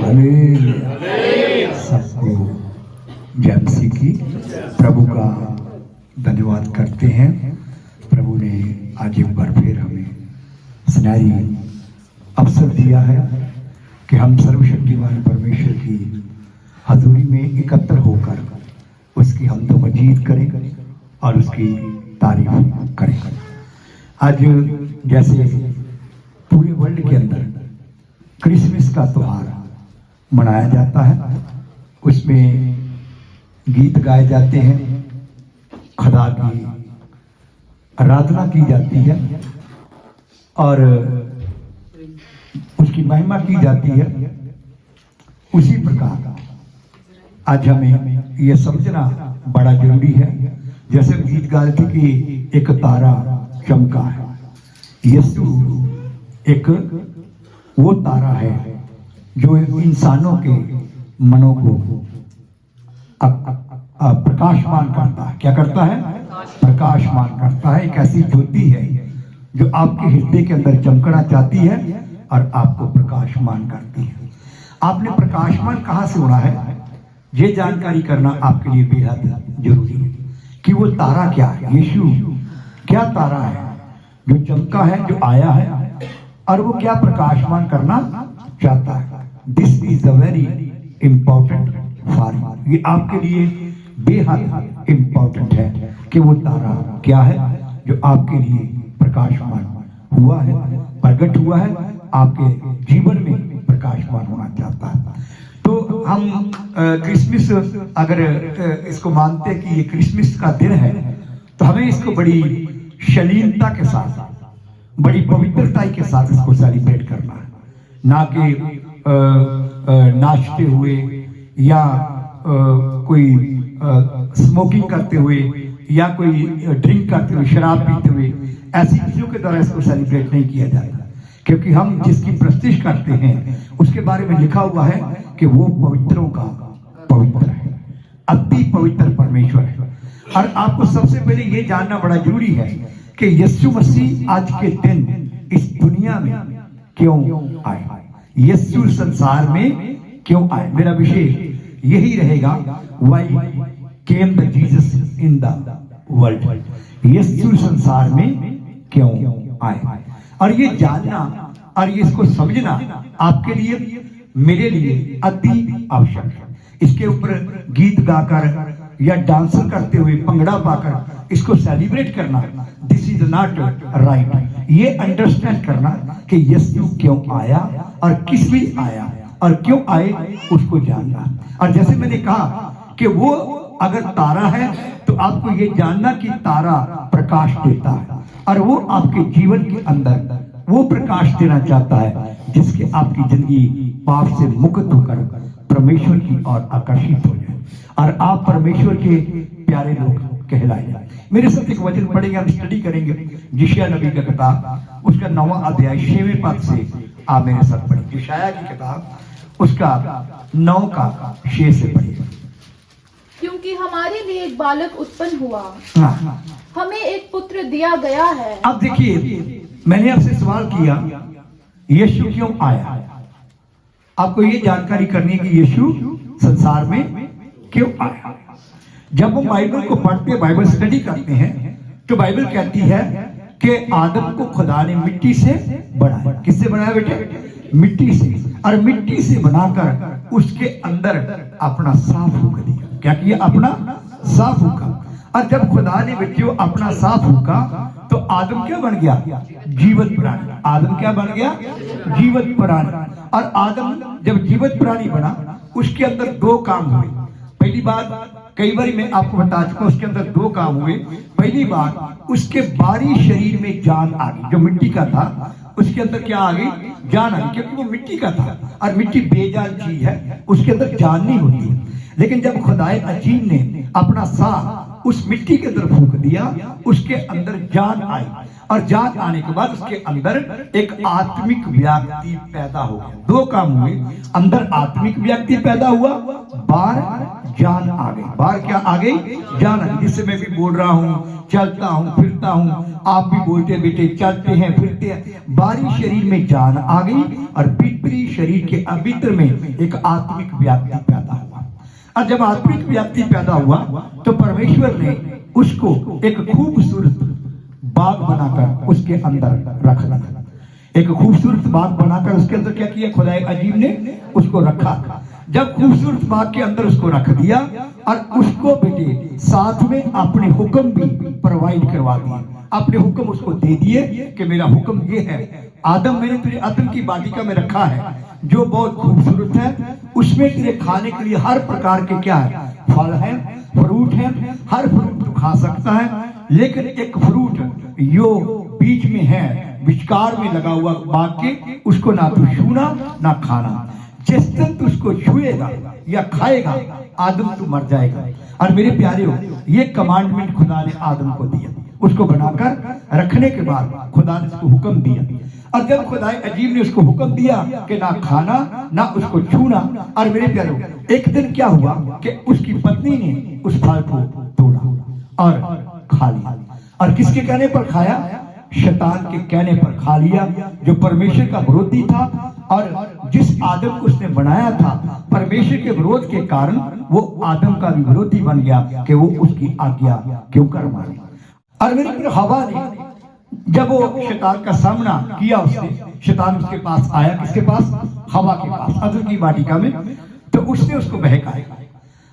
Hallelujah. सबको जय मसीह की। प्रभु का धन्यवाद करते हैं। प्रभु ने आज एक बार फिर हमें सुनहरी अवसर दिया है कि हम सर्वशक्तिमान परमेश्वर की हजूरी में एकत्र होकर उसकी हमदो मजीद करें और उसकी तारीफ करें। आज जैसे पूरे वर्ल्ड के अंदर क्रिसमस का त्योहार मनाया जाता है, उसमें गीत गाए जाते हैं, खुदा की आराधना की जाती है और उसकी महिमा की जाती है। उसी प्रकार आज हमें यह समझना बड़ा जरूरी है, जैसे गीत गा रहे थे कि एक तारा चमका है। यीशु एक वो तारा है जो इंसानों के मनों को प्रकाशमान करता है। क्या करता है? प्रकाशमान करता है। एक ऐसी ज्योति है जो आपके हृदय के अंदर चमकना चाहती है और आपको प्रकाशमान करती है। आपने प्रकाशमान कहां से होना है, ये जानकारी करना आपके लिए बेहद जरूरी है कि वो तारा क्या है। यीशु क्या तारा है जो चमका है, जो आया है और वो क्या प्रकाशमान करना चाहता है। This is the very important for you. ये आपके लिए बेहद इंपॉर्टेंट है कि वो तारा क्या है जो आपके लिए प्रकाशमान हुआ है, प्रकट हुआ है, आपके जीवन में प्रकाशमान होना चाहता है। तो हम क्रिसमस अगर इसको मानते हैं कि ये क्रिसमस का दिन है, तो हमें इसको बड़ी शालीनता के साथ, बड़ी पवित्रता के साथ इसको सेलिब्रेट करना है, ना कि नाचते हुए या कोई स्मोकिंग करते हुए या कोई ड्रिंक करते हुए, शराब पीते हुए, ऐसी चीजों के द्वारा इसको सेलिब्रेट नहीं किया जाता। क्योंकि हम जिसकी प्रस्तिश करते हैं उसके बारे में लिखा हुआ है कि वो पवित्रों का पवित्र है, अति पवित्र परमेश्वर है। और आपको सबसे पहले ये जानना बड़ा जरूरी है कि यीशु मसीह आज के दिन इस दुनिया में क्यों आए, यीशु संसार में क्यों आए। मेरा विषय यही रहेगा, why came the Jesus in the world. यीशु संसार में क्यों आए, और ये जानना और ये इसको समझना आपके लिए, मेरे लिए अति आवश्यक है। इसके ऊपर गीत गाकर या डांस करते हुए, भंगड़ा पाकर इसको सेलिब्रेट करना, दिस इज नॉट राइट। ये अंडरस्टैंड करना कि यीशु क्यों आया और किस लिए आया और क्यों आए, उसको जानना। और जैसे मैंने कहा कि वो अगर तारा है तो आपको ये जानना कि तारा प्रकाश देता है और वो आपके जीवन के अंदर वो प्रकाश देना चाहता है जिसके आपकी जिंदगी पाप से मुक्त होकर परमेश्वर की ओर आकर्षित हो जाए और आप परमेश्वर के प्यारे लोग कहलाए जाए। मेरे साथ एक वचन पढ़ेंगे, हम स्टडी करेंगे यशायाह नबी का किताब, उसका 9वां अध्याय 6वें पद से आप मेरे साथ पढ़िए। यशायाह की किताब उसका 9 का 6 से पढ़िए। क्योंकि हमारे लिए एक बालक उत्पन्न हुआ, हाँ। हमें एक पुत्र दिया गया है। अब देखिए, मैंने आपसे सवाल किया यीशु क्यों आया। आपको ये जानकारी करनी है कि यीशु संसार में क्यों आया। जब हम बाइबल को पढ़ते, बाइबल स्टडी करते हैं, तो बाइबल कहती है कि आदम को खुदा ने मिट्टी से बनाया। किससे बनाया बेटे? मिट्टी से। और मिट्टी से बनाकर उसके अंदर अपना साफ फूंक दिया। क्या किया? अपना साफ फूंका। और जब खुदा ने बच्चों अपना साफ फूंका तो आदम क्या बन गया? जीवित प्राणी। आदम क्या बन गया? जीवित प्राणी। और आदम जब जीवित प्राणी बना, उसके अंदर 2 काम हुए। पहली बात, कई बार मैं आपको बता चुका, उसके अंदर 2 काम हुए। पहली बात, उसके बाहरी शरीर में जान आ गई। जो मिट्टी का था उसके अंदर क्या आ गई? जान आ गई, क्योंकि वो मिट्टी का था और मिट्टी बेजान चीज है, उसके अंदर जान नहीं होती। लेकिन जब खुदाए अजीम ने अपना साह उस मिट्टी के अंदर फूंक दिया, उसके अंदर जान आई और जान आने के बाद उसके अंदर एक आत्मिक व्यक्ति पैदा हो गया। दो काम हुए, अंदर आत्मिक व्यक्ति पैदा हुआ, बाहर जान आ गई। बाहर क्या आ गई? जान आ गई। जिससे मैं भी बोल रहा हूँ, चलता हूँ, फिरता हूँ, आप भी बोलते बेटे चलते हैं, फिरते हैं। बाहरी शरीर में जान आ गई और भीतरी शरीर के भीतर में एक आत्मिक व्यक्ति पैदा हुआ। और जब आत्मिक व्यक्ति पैदा हुआ तो परमेश्वर ने उसको एक खूबसूरत बाग बनाकर उसके अंदर रख दिया। एक खूबसूरत बाग बनाकर उसके अंदर क्या किया? खुदाए अजीब ने उसको रखा। जब खूबसूरत बाग के अंदर उसको रख दिया और उसको बेटे साथ में अपने हुक्म भी प्रोवाइड करवा दिए। अपने हुक्म उसको दे दिए कि मेरा हुक्म ये है, आदम मैंने तुझे अदन की वाटिका में रखा है जो बहुत खूबसूरत है, उसमें तेरे खाने के लिए हर प्रकार के क्या है? फल है, फ्रूट है, हर फ्रूट तू खा सकता है, लेकिन एक फ्रूट यो बीच में है, विचकार में लगा हुआ बाग के, उसको ना तू छूना ना खाना। जिस दिन तू उसको छुएगा या खाएगा आदम तू मर जाएगा। और मेरे प्यारे, ये कमांडमेंट खुदा ने आदम को दिया। उसको बनाकर रखने के बाद खुदा ने उसको हुक्म दिया। और जब खुदा अजीब ने उसको हुक्म दिया कि ना खाना ना उसको छूना, और मेरे प्यारे एक दिन क्या हुआ कि उसकी पत्नी ने उस फल को तोड़ा और खा लिया। और किसके कहने पर खाया? शैतान के कहने पर खा लिया, जो परमेश्वर का विरोधी था। और जिस आदम को उसने बनाया था, परमेश्वर के विरोध के कारण वो आदम का भी विरोधी बन गया कि वो उसकी आज्ञा क्यों कर माने। और मेरे प्रिय, हवा ने जब वो शैतान का सामना किया, उसने शैतान उसके पास आया। किसके पास? हवा के पास, अदन की वाटिका में। तो उसने उसको बहकाया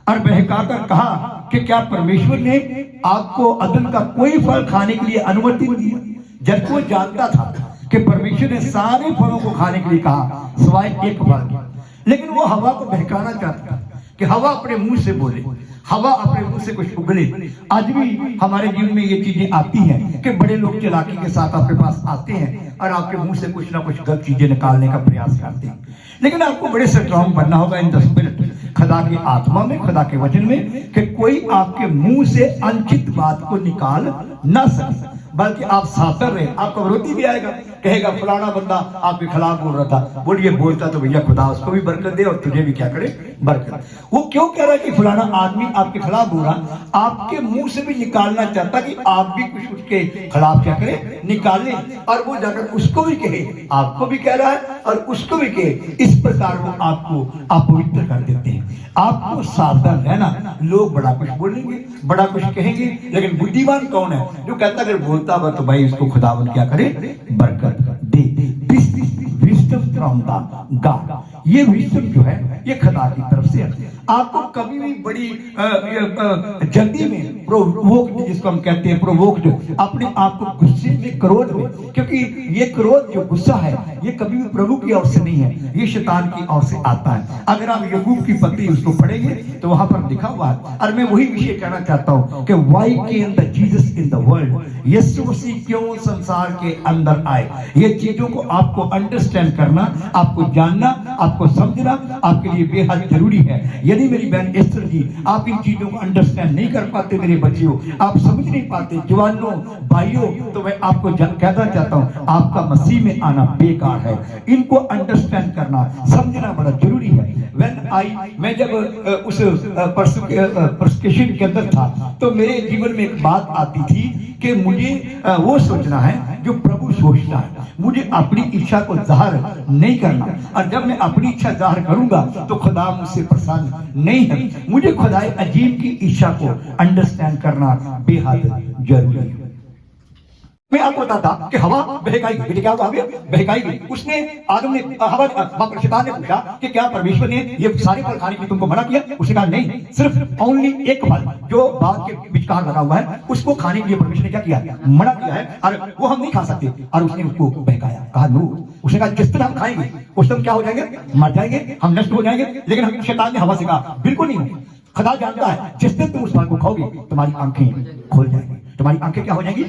और बहकाकर कहा कि क्या परमेश्वर ने आपको अदन का कोई फल खाने के लिए अनुमति नहीं दी? जब वो जानता था कि परमेश्वर ने सारे फलों को खाने के लिए कहा सिवाय एक फल के, लेकिन वो हवा को बहकाना चाहता था कि हवा अपने मुंह से बोले, हवा अपने मुंह से कुछ उगले। आज भी हमारे जीवन में ये चीजें आती हैं कि बड़े लोग चालाकी के साथ आपके पास आते हैं और आपके मुंह से कुछ ना कुछ गलत चीजें निकालने का प्रयास करते हैं। लेकिन आपको बड़े स्ट्रांग बनना होगा इन द स्पिरिट, खुदा की आत्मा में, खुदा के वचन में, कि कोई आपके मुंह से अनुचित बात को निकाल ना सके, बल्कि आप सातर रहे। आपका विरोधी भी आएगा, कहेगा फलाना बंदा आपके खिलाफ बोल रहा था, बोलिए बोलता तो भैया खुदा उसको भी बरकत दे और तुझे भी क्या करे? बरकत। वो क्यों कह रहा है कि फलाना आदमी आपके खिलाफ बोल रहा? आपके मुंह से भी निकालना चाहता कि आप भी कुछ उसके खिलाफ क्या करे? निकाले, और वो जाकर उसको भी कहे, आपको भी कह रहा है और उसको भी कहे। इस प्रकार वो आपको अपवित्र कर देते हैं। आपको सावधान रहना। लोग बड़ा कुछ बोलेंगे, बड़ा कुछ कहेंगे, लेकिन बुद्धिमान कौन है? जो कहता अगर बोलता बा तो भाई उसको खुदावन क्या करे? बरकत दे। Wisdom from the God. ये विजडम जो है ये खुदा की तरफ से है। आपको कभी भी बड़ी जल्दी में प्रोवोक्ड, जिसको हम कहते हैं प्रोवोक्ड, अपने आप को गुस्से में, क्रोध में, क्योंकि ये क्रोध जो गुस्सा है ये कभी भी प्रभु की ओर से नहीं है, ये शैतान की ओर से आता है। अगर आप याकूब की पत्री उसको पढ़ेंगे तो वहां पर लिखा हुआ है। और मैं वही विषय कहना चाहता हूँ कि why came the Jesus in the world, यीशु मसीह क्यों संसार के अंदर आए। ये चीजों को आपको अंडरस्टैंड करना, आपको जानना, आपको समझना आपके लिए बेहद जरूरी है। यदि मेरी बहन एस्टर जी आप इन चीजों को अंडरस्टैंड नहीं कर पाते, मेरे बच्चियों आप समझ नहीं पाते, जवानों भाइयों, तो मैं आपको कहना चाहता हूं आपका मसीह में आना बेकार है। इनको अंडरस्टैंड करना, समझना बड़ा जरूरी है। मैं जब उस परसिक्यूशन के अंदर था तो मेरे जीवन में एक बात आती थी कि मुझे वो सोचना है जो प्रभु सोचता है, मुझे अपनी इच्छा को जाहिर नहीं करना। और जब मैं अपनी इच्छा जाहिर करूंगा तो खुदा मुझसे प्रसन्न नहीं है। मुझे खुदाए अजीब की इच्छा को अंडरस्टैंड करना बेहद जरूरी है। मैं आपको बताता कि हवा बहकाई, बेटे क्या हुआ? बहकाई गई। उसने आदम ने हवा शैतान ने पूछा कि क्या परमेश्वर ने ये सारे फल खाने की तुमको मना किया? उसने कहा नहीं, सिर्फ ओनली एक फल जो बाग के विचकार लगा हुआ है उसको खाने के लिए परमेश्वर ने क्या किया? मना किया है, और वो हम नहीं खा सकते। और उसने उसको बहकाया, कहा नो। उसने कहा जिस दिन हम खाएंगे उस दिन क्या हो जाएंगे? मर जाएंगे, हम नष्ट हो जाएंगे। लेकिन हम शैतान ने हवा से कहा बिल्कुल नहीं, खुदा जानता है जिस दिन तुम उस फल को खाओगे तुम्हारी आंखें खुल जाएंगी। तुम्हारी आंखें क्या हो जाएंगी?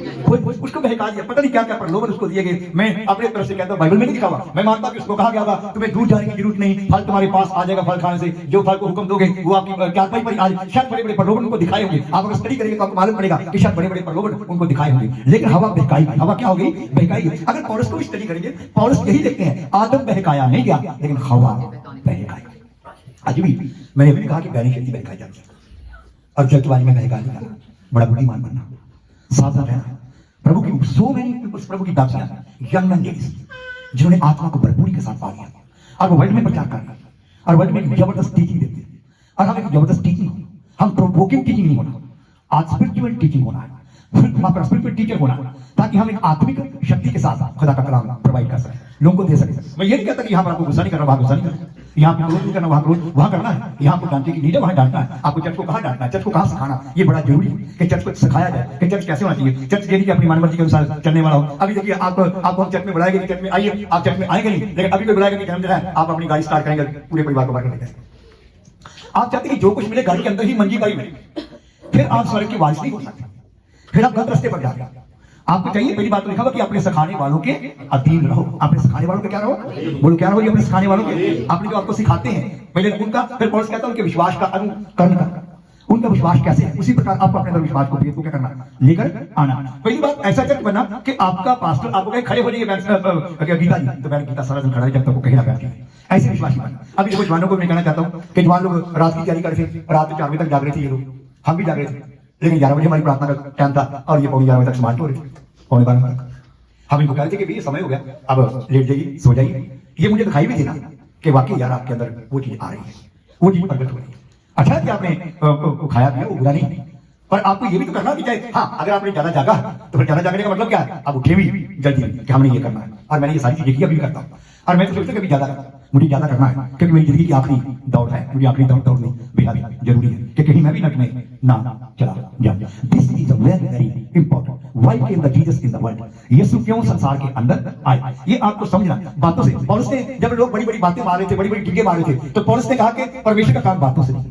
उसको बहका दिया, पता नहीं क्या क्या प्रलोभन उसको दिए गए। मैं अपने तरफ से कहता हूँ बाइबल में नहीं लिखा हुआ, मैं मानता हूँ कि उसको कहा गया था तुम्हें दूर जाने की जरूरत नहीं, फल तुम्हारे पास आ जाएगा, फल खाने से जो फल को हुक्म दोगे वो आपकी चारपाई पर आज शायद बड़े बड़े प्रलोभन उनको दिखाए होंगे। आप अगर स्टडी करेंगे तो आपको मालूम पड़ेगा कि शायद बड़े बड़े प्रलोभन उनको दिखाए होंगे, लेकिन हवा बहकाई। हवा क्या हो गई? बहकाई। अगर पौलुस को स्टडी करेंगे, पौलुस यही देखते हैं, आदम बहकाया नहीं गया लेकिन हवा बहकाई। आज भी मैंने भी कहा कि पहली शक्ति बहकाई जाती है और जल्दबाजी में बहका दिया, बड़ा बुद्धिमान बनना, सावधान रहना। प्रभु की सो मैनी पीपल्स, प्रभु की दासियां, यंग लेडीज जिन्होंने आत्मा को भरपूरी के साथ पा लिया और वो वर्ल्ड में प्रचार कर रहे हैं और वर्ल्ड में एक जबरदस्त टीचिंग देते हैं। और हम एक जबरदस्त टीचिंग हो, हम प्रोवोकिंग टीचिंग नहीं होना, आज स्पिरिचुअल टीचिंग होना है, स्पिरिचुअल टीचर होना है, ताकि हम एक आत्मिक शक्ति के साथ खुदा का कलाम प्रोवाइड कर सकें, लोगों को दे सकें। मैं ये नहीं कहता कि यहाँ पर आपको गुस्सा नहीं करना, वहां गुस्सा नहीं करना, यहाँ पर क्रोध नहीं करना, वहां करना है। यहाँ पर डांटे की लीडर वहां डांटना है, आपको चर्च को कहाँ डांटना है, चर्च को कहाँ सिखाना, ये बड़ा जरूरी है कि चर्च को सिखाया जाए कि चर्च कैसे होना चाहिए। चर्च ये नहीं कि अपनी मनमर्जी के अनुसार चलने वाला हो। अभी देखिए आपको हम चर्च में बुलाएंगे कि चर्च में आइए, आप चर्च में आएंगे नहीं, लेकिन अभी कोई बुलाएगा कि जन्मदिन है, आप अपनी गाड़ी स्टार्ट करेंगे, पूरे परिवार को बाहर कर देंगे। आप चाहते हैं कि जो कुछ मिले घर के अंदर ही मंजी गाड़ी में, फिर आप स्वर्ग की वारिस नहीं हो सकते, फिर आप गलत रास्ते पर जा रहे हैं। आपको चाहिए, पहली बात तो लिखा हुआ कि अपने सिखाने वालों के अधीन रहो। अपने सिखाने वालों के क्या रहो? बोलो क्या रहो? ये अपने सिखाने वालों के, आपने जो आपको सिखाते हैं पहले उनका, फिर पौलुस कहता है उनके विश्वास का अनुकरण करना। उनका विश्वास कैसे है, उसी प्रकार आपको अपने अंदर विश्वास को क्या करना, लेकर आना। पहली बात ऐसा चर्च बना कि आपका पास्टर आपको कहे खड़े हो जाइए गीता जी, तो मैंने गीता सारा दिन खड़ा है जब तक वो कहीं ना बैठ के, ऐसे विश्वासी बना। अभी देखो जवानों को मैं कहना चाहता हूँ कि जवान लोग रात की तैयारी कर रहे थे, रात में 4 बजे तक जाग रहे थे, ये लोग, हम भी जाग रहे थे, लेकिन 11 बजे हमारी प्रार्थना का टाइम था और ये 11:15 बजे तक समाप्त हो रही थी, 11:15 तक। हम इनको कह रहे थे कि भैया समय हो गया, अब लेट जाइए, सो जाइए। ये मुझे दिखाई भी देना कि वाकई यार आपके अंदर वो चीज आ रही है, वो चीज प्रकट हो रही है। अच्छा कि आपने खाया पिया, वो बुरा नहीं, पर आपको ये भी तो करना कि चाहे, हाँ अगर आपने ज्यादा जागा तो फिर ज्यादा जागने का मतलब क्या है, आप उठे भी जल्दी कि हमने ये करना है। और मैंने ये सारी चीजें किया भी करता हूँ, और मैं तो सोचता कभी ज्यादा मुझे ज्यादा करना है, क्योंकि मेरी जिंदगी की आखिरी दौड़ है, मुझे आखिरी दौड़ दौड़नी बेहद जरूरी है कि कहीं मैं भी नट में ना चला जाऊं। This is a very very important. Why came the Jesus in the world? यीशु क्यों संसार के अंदर आए, ये आपको समझना बातों से। पौलुस ने, जब लोग बड़ी बड़ी बातें मार रहे थे, बड़ी बड़ी टीके मार रहे थे, तो पौलुस ने कहा कि परमेश्वर का काम बातों से नहीं,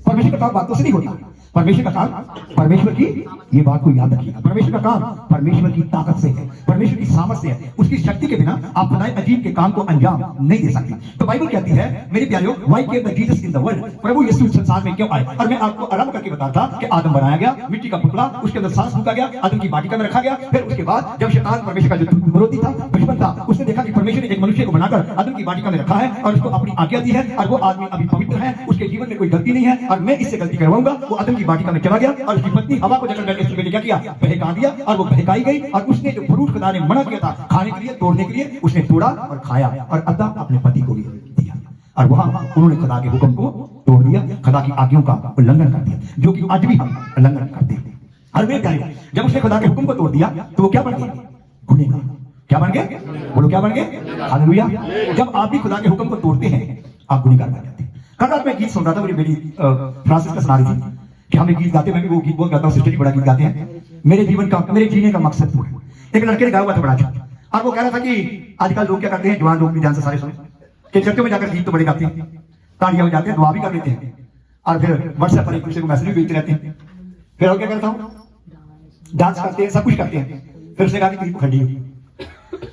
परमेश्वर का काम बातों से नहीं होता। परमेश्वर का काम, परमेश्वर की, ये बात को याद रखिएगा, परमेश्वर का काम परमेश्वर की ताकत से है, परमेश्वर की सामर्थ से है। उसकी शक्ति के बिना आप खुदाए अजीब के काम को अंजाम नहीं दे सकते। तो बाइबल कहती है मेरे प्यारों, why came the Jesus in the world? प्रभु यीशु संसार में क्यों आए? और मैं आपको आरंभ करके बताता कि आदम बनाया गया, मिट्टी का पुतला, उसके अंदर सांस फूंका गया, आदम की वाटिका में रखा गया। फिर उसके बाद जब शैतान परमेश्वर का जो विरोधी था, दुश्मन था, उसने देखा कि परमेश्वर ने एक मनुष्य को बनाकर आदम की वाटिका में रखा है और उसको अपनी आज्ञा दी है, और वो आदमी अभी पवित्र है, उसके जीवन में कोई गलती नहीं है, और मैं इससे गलती करवाऊंगा। वो आदम की वाटिका में चला गया और उसकी पत्नी हवा को जकड़ करके क्या किया, बहका दिया, और वो बहकाई गई। और उसने जो फ्रूट खुदा ने मना किया था खाने के लिए, तोड़ने के लिए, उसने तोड़ा और खाया, और अद्दा अपने पति को भी दिया, और वहां उन्होंने खुदा के हुक्म को तोड़ दिया, खुदा की आज्ञाओं का उल्लंघन कर दिया, जो कि आज भी हम उल्लंघन करते हैं। और वे क्या, जब उसने खुदा के हुक्म को तोड़ दिया तो वो क्या बन गए? गुनहगार। क्या बन गए? बोलो क्या बन गए? हालेलुया। जब आप भी खुदा के हुक्म को तोड़ते हैं, आप गुनहगार बन जाते हैं। कल रात में गीत सुन रहा था, मेरी बेटी फ्रांसिस का सुना रही थी कि हम एक गीत गाते हैं, मैं भी वो गीत बहुत गाता हूँ, सिस्टर जी बड़ा गीत गाते हैं, मेरे जीवन का, मेरे जीने का मकसद वो है। एक लड़के ने गाया हुआ था बड़ा अच्छा, और वो कह रहा था कि आजकल लोग क्या करते हैं, जवान लोग भी ध्यान से सारे सुने, कि चर्चों में जाकर गीत तो बड़े गाते हैं, तालियां बजाते हैं, दुआ भी कर लेते हैं, और फिर व्हाट्सएप पर एक दूसरे को मैसेज भी भेजते रहते हैं। फिर और क्या करता हूँ, डांस करते हैं, सब कुछ करते हैं। फिर उसने कहा कि गीत खंडी हो,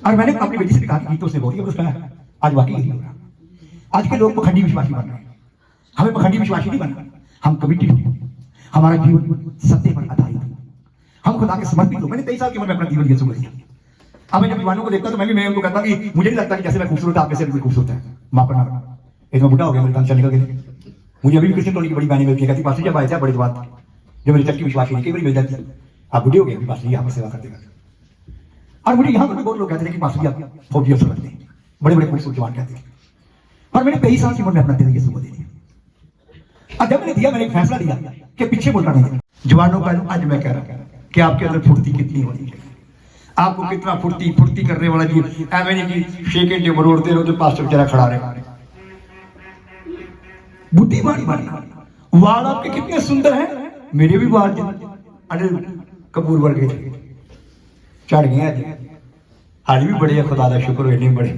और मैंने अपनी बेटी से भी कहा कि गीत तो उसने बहुत ही उसका है। आज वाकई यही हो रहा, आज के लोग पखंडी विश्वासी बन रहे हैं। हमें पखंडी विश्वासी नहीं बनना, हम कमिटेड हो, हमारा जीवन सत्य पर आधारित हो, हम खुदा के समर्पित हो। मैंने 23 साल की उम्र में अपना जीवन यीशु को दिया। अब मैं जब जवानों को देखता तो मैं उनको कहता कि मुझे नहीं लगता कि जैसे मैं खूबसूरत आप जैसे भी खूबसूरत है, मां पर ना बना। एक बुढ़ा हो गया, मेरे काम निकल गए। मुझे अभी भी क्रिश्चियन टोली की बड़ी गाने मिलती है, कहती पास्टर जब आए थे बड़ी बात, जो मेरी चक्की विश्वासी नहीं, कई बार मिल जाती है, आप बुढ़े हो गए, पास्टर यहाँ पर सेवा करते हैं। और मुझे यहाँ पर भी बहुत लोग कहते हैं कि पास्टर जी आप फौजी अफसर लगते हैं, बड़े बड़े खूबसूरत जवान कहते हैं। और मैंने 23 साल की उम्र में अपना दिल यीशु को दे दिया, और जब मैंने दिया, मैंने एक फैसला लिया कि पीछे मुड़ना नहीं। जवानों का आज मैं कह रहा हूं कि आपके अंदर फुर्ती कितनी होनी चाहिए, आपको कितना फुर्ती करने वाला जी, ऐसे नहीं कि शेकेंड जो मरोड़ते रहो तो पास्टर बेचारा खड़ा रहे। बुद्धिमानी वाली वाल आपके कितने सुंदर हैं, मेरे भी वाल अनिल कपूर वर्गे थे, चढ़ गए आज भी बड़े, खुदा का शुक्र है नहीं बड़े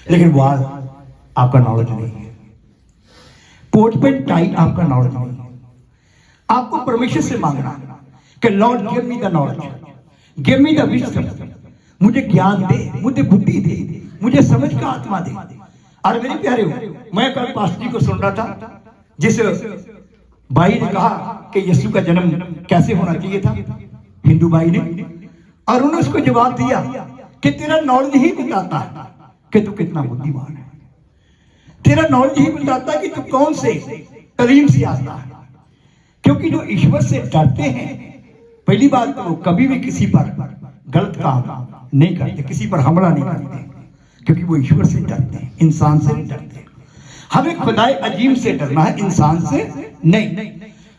लेकिन वाल आपका नॉलेज नहीं है, कोट पेंट टाई आपका नॉलेज नहीं है, आपको परमेश्वर से मांगना कि Lord give me the knowledge, give me the wisdom, मुझे ज्ञान दे, मुझे बुद्धि दे, मुझे समझ का आत्मा दे। और मेरे प्यारे हो, मैं कल पास्टर जी को सुन रहा था, जिस भाई ने कहा कि यीशु का जन्म कैसे होना चाहिए था, हिंदू भाई ने, और उन्होंने उसको जवाब दिया कि तेरा नॉलेज ही बताता है कि तू कितना बुद्धिमान है, तेरा नॉलेज ही बताता है कि तू कौन से तलीम से आता है। क्योंकि जो ईश्वर से डरते हैं, पहली बात तो कभी भी किसी पर गलत काम नहीं करते, किसी पर हमला नहीं करते, क्योंकि वो ईश्वर से डरते हैं, इंसान से नहीं डरते। हमें खुदाए अजीम से डरना है, इंसान से नहीं।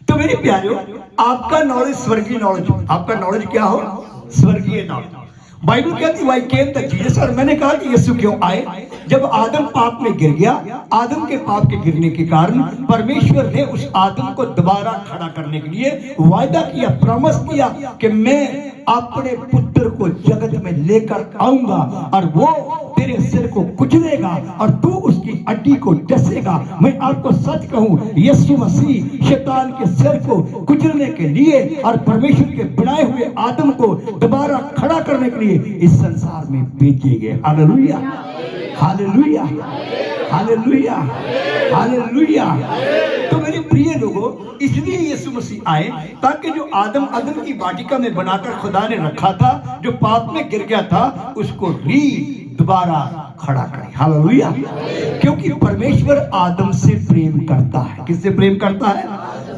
तो मेरे प्यारे, आपका नॉलेज स्वर्गीय नॉलेज, आपका नॉलेज क्या हो, स्वर्गीय नॉलेज। बाइबल कहती है, व्हाई केम द जीसस, और मैंने कहा कि यीशु क्यों आए। जब आदम पाप में गिर गया, आदम के पाप के गिरने के कारण परमेश्वर ने उस आदम को दोबारा खड़ा करने के लिए वायदा किया, प्रॉमिस किया कि मैं अपने पुत्र को जगत में लेकर आऊंगा और वो तेरे सिर को कुचलेगा और तू उसकी हड्डी को डसेगा। मैं आपको सच कहूं, यीशु मसीह शैतान के सिर को कुचलने के लिए और परमेश्वर के बनाए हुए आदम को दोबारा खड़ा करने के लिए इस संसार में भेजे गए। Hallelujah, hallelujah, hallelujah, hallelujah. तो मेरे प्रिय लोगों, इसलिए यीशु मसीह आए ताकि जो आदम की वाटिका में बनाकर खुदा ने रखा था, जो पाप में गिर गया था, उसको दोबारा खड़ा करे। हालेलुया। क्योंकि परमेश्वर आदम से प्रेम करता है। किससे प्रेम करता है?